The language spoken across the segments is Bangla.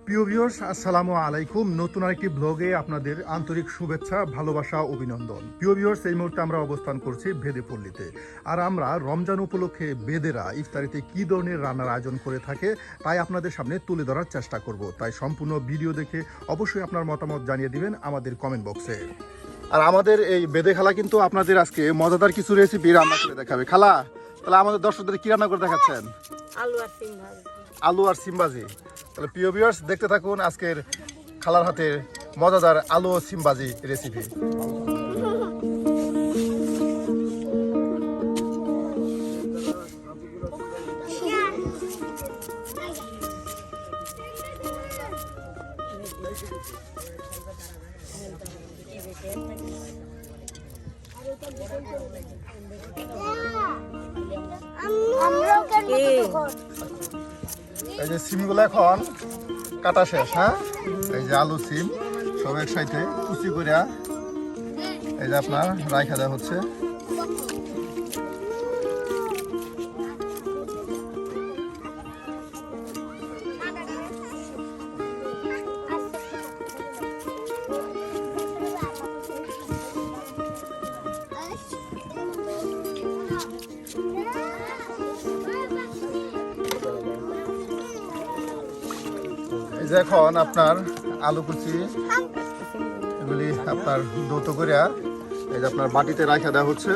প্রিয় ভিউয়ার্স, আসসালামু আলাইকুম। নতুন আরেকটি ব্লগে আপনাদের আন্তরিক শুভেচ্ছা, ভালোবাসা, অভিনন্দন। প্রিয় ভিউয়ার্স, এই মুহূর্তে আমরা অবস্থান করছি বেদেপল্লীতে। আর আমরা রমজান উপলক্ষে বেদেরা ইফতারিতে কি ধরনের রান্নার আয়োজন করে থাকে তাই আপনাদের সামনে তুলে ধরার চেষ্টা করব। তাই সম্পূর্ণ ভিডিও দেখে অবশ্যই আপনার মতামত জানিয়ে দিবেন আমাদের কমেন্ট বক্সে। আর আমাদের এই বেদে খালা কিন্তু আপনাদের আজকে মজাদার কিছু রেসিপি রান্না করে দেখাবে। খালা, তাহলে আমাদের দর্শকদের কি রান্না করে দেখাচ্ছেন? আলু আর সিম ভাজি। তাহলে প্রিয় ভিউয়ার্স, দেখতে থাকুন আজকের খালার হাতে মজাদার আলু ও সিম ভাজি রেসিপি। এই যে সিমগুলো এখন কাটা শেষ। হ্যাঁ, এই যে আলু সিম সব একসাথে কুচি করে এই যে আপনার রাইখা দেওয়া হচ্ছে। এই যে এখন আপনার আলু কুচি এগুলি আপনার দৌত করে এই যে আপনার বাটিতে রাখা দেওয়া হচ্ছে।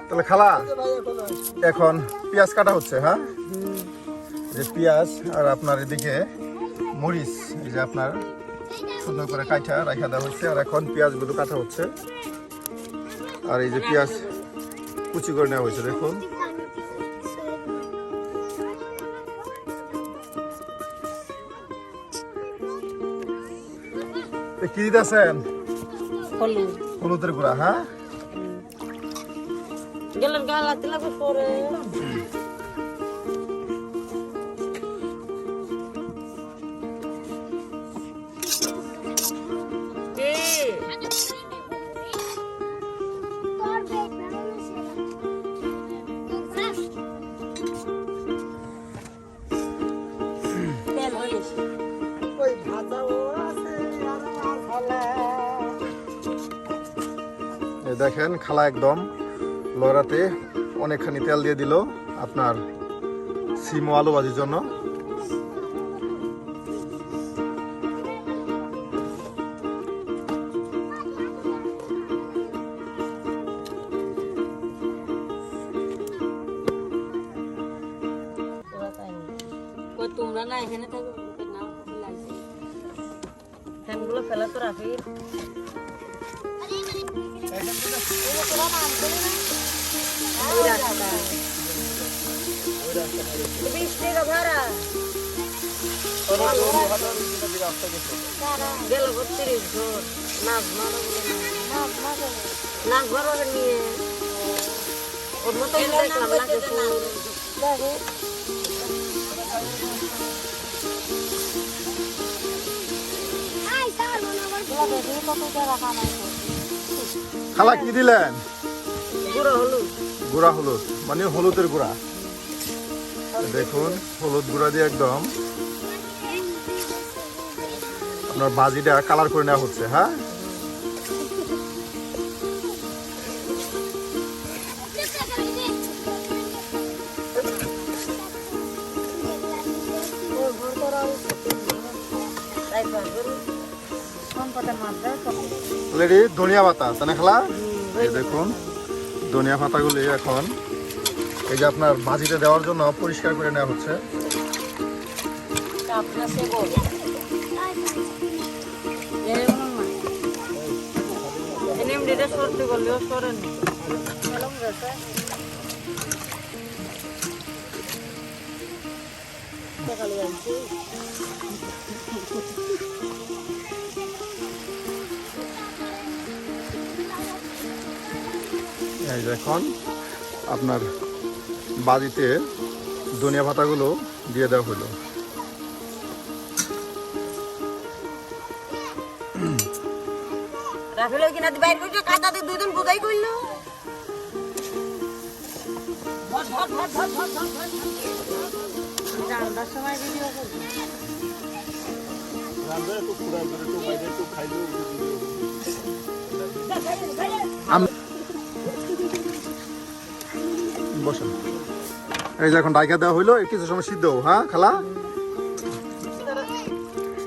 তাহলে খালা এখন পেঁয়াজ কাটা হচ্ছে। হ্যাঁ, যে পেঁয়াজ আর আপনার এদিকে মরিচ এই যে আপনার সুন্দর করে কাটা রাখা দেওয়া হচ্ছে। আর এখন পেঁয়াজগুলো কাটা হচ্ছে। আর এই যে পেঁয়াজ কুচি করে নেওয়া হয়েছে। দেখুন কি দিতেছেন? হলুদের গুঁড়া। হ্যাঁ, দেখেন খালা একদম লড়াতে অনেকখানি তেল দিয়ে দিল আপনার সিম ও আলু ভাজির জন্য। তোমরা না এখানে থাকো, ফ্যানগুলো ফেলা তো রাখি। খালা কি দিলেন? গুঁড়া হলুদ, মানে হলুদের গুঁড়া। দেখুন হলুদ গুঁড়া দিয়ে একদম আপনার ভাজিটা কালার করে নেওয়া হচ্ছে। হ্যাঁ, মাছ অলরেডি ধনিয়া পাতা তাই না খালা? এই দেখুন ধনিয়া পাতাগুলি এখন এই যে আপনার ভাজিতে দেওয়ার জন্য পরিষ্কার করে নেওয়া হচ্ছে। আপনার সে বল এনে এটা সরতে বললেও সরেন এই যে এখন আপনার বাজিতে ধনিয়া পাতাগুলো দিয়ে দেওয়া হলো। রাফেল কিনা বাইর করছে কাদাতে দুই দিন বুঝাই করলো রান্নার সময় ভিডিও করবো বসেন। এই যে এখন ডাইকা দেওয়া হইলো কিছু সময় সিদ্ধ হোক, হ্যাঁ খালা?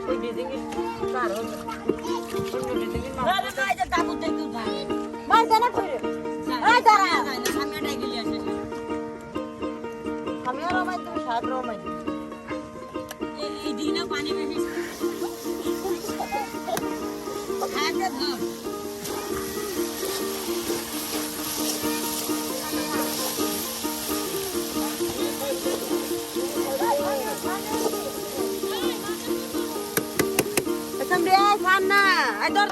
ওই ডিজিং কার হবে অন্য ডিজিং না এই যে তাবু দেখু যায় মার দেনা কইরে এই দাঁড়া সামনে ডাইগলি আসে আমি আর আমার তো সাদ রমাই এই দিনা পানি বেশি আগে ধর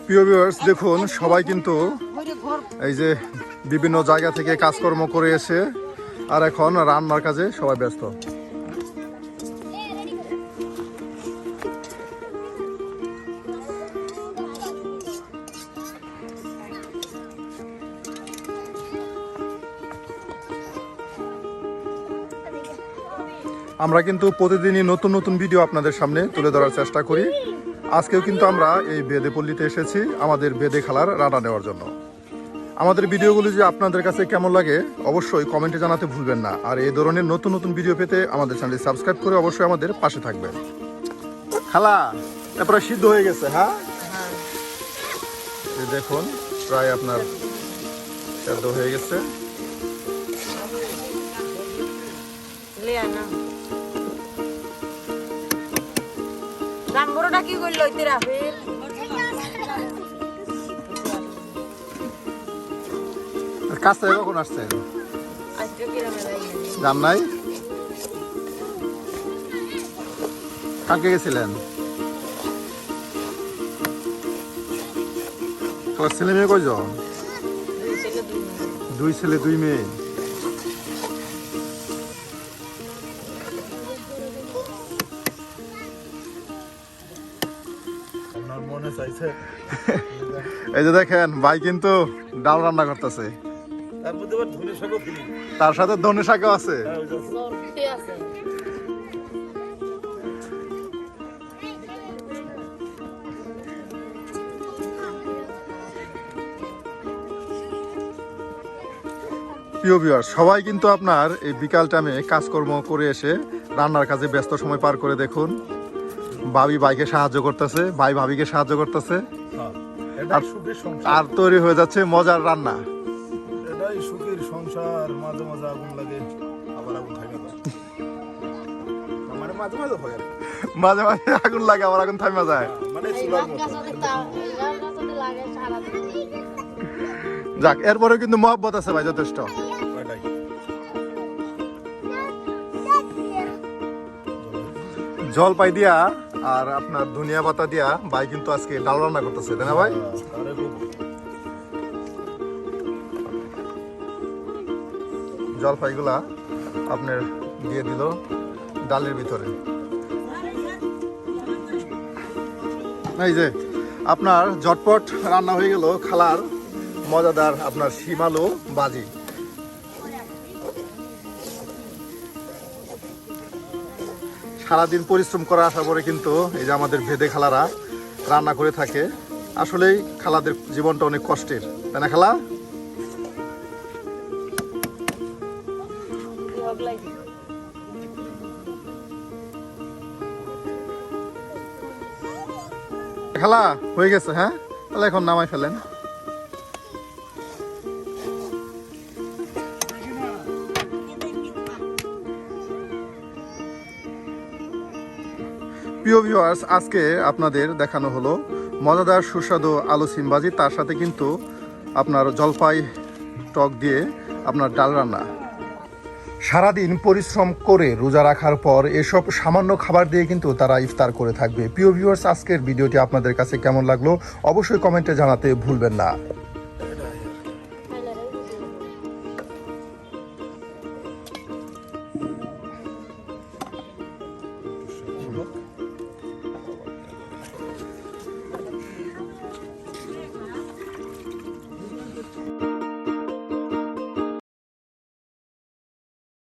প্রিয় ভিউয়ার্স দেখুন সবাই কিন্তু এই যে বিভিন্ন জায়গা থেকে কাজকর্ম করে এসে আর এখন রান্নার কাজে সবাই ব্যস্ত। আমরা কিন্তু প্রতিদিনই নতুন নতুন ভিডিও আপনাদের সামনে তুলে ধরার চেষ্টা করি। আজকেও কিন্তু আমরা এই বেদেপল্লীতে এসেছি আমাদের বেদে খালার রান্না নেওয়ার জন্য। আমাদের ভিডিওগুলি যে আপনাদের কাছে কেমন লাগে অবশ্যই কমেন্টে জানাতে ভুলবেন না। আর এই ধরনের নতুন নতুন ভিডিও পেতে আমাদের চ্যানেলটি সাবস্ক্রাইব করে অবশ্যই আমাদের পাশে থাকবেন। খালা তারপরে সিদ্ধ হয়ে গেছে, হ্যাঁ এই দেখুন প্রায় আপনার সিদ্ধ হয়ে গেছে। রামবড়টা কি করলো ইতে রাফেল কাজ থেকে কখন আসছে? আজকে কি জান নাই? কালকে গেছিলেন? তোমার ছেলে মেয়ে কয়জন? দুই ছেলে দুই মেয়ে। এই যে দেখেন ভাই কিন্তু ডাল রান্না করতেছে, তার সাথে ধনে শাকও আছে। প্রিয় ভিউয়ার সবাই কিন্তু আপনার এই বিকাল টাইমে কাজকর্ম করে এসে রান্নার কাজে ব্যস্ত সময় পার করে। দেখুন ভাবি ভাইকে সাহায্য করতেছে, ভাই ভাবিকে সাহায্য করতেছে, আর তৈরি হয়ে যাচ্ছে মজার রান্না। এটাই সুখের সংসার। মাঝে মাঝে আগুন লাগে আবার আগুন থামে যায়, মানে মাঝে মাঝে হয় আর কি। মাঝে মাঝে আগুন লাগে আবার আগুন থামে যায়। মানে চুলার মতো। যাক এরপরেও কিন্তু মহব্বত আছে ভাই যথেষ্ট। ওইটাই। জলপাই দিয়া আর আপনার ধনিয়া পাতা দিয়া ভাই কিন্তু আজকে ডাল রান্না করতেছে, তাই না ভাই? আরে খুব জলপাইগুলা আপনার দিয়ে দিল ডালের ভিতরে। এই যে আপনার ঝটপট রান্না হয়ে গেল খালার মজাদার আপনার শিম আলু ভাজি। সারাদিন পরিশ্রম করে আসার পরে কিন্তু এই যে আমাদের ভেদে খালারা রান্না করে থাকে। আসলেই খালাদের জীবনটা অনেক কষ্টের, তাই না খালা? খালা হয়ে গেছে, হ্যাঁ তাহলে এখন নামাই ফেলেন। প্রিয় ভিউয়ার্স, আজকে আপনাদের দেখানো হলো মজাদার সুস্বাদু আলু সিমবাজি, তার সাথে কিন্তু আপনার জলপাই টক দিয়ে আপনার ডাল রান্না। সারাদিন পরিশ্রম করে রোজা রাখার পর এসব সামান্য খাবার দিয়ে কিন্তু তারা ইফতার করে থাকবে। প্রিয় ভিউয়ার্স, আজকের ভিডিওটি আপনাদের কাছে কেমন লাগলো অবশ্যই কমেন্টে জানাতে ভুলবেন না।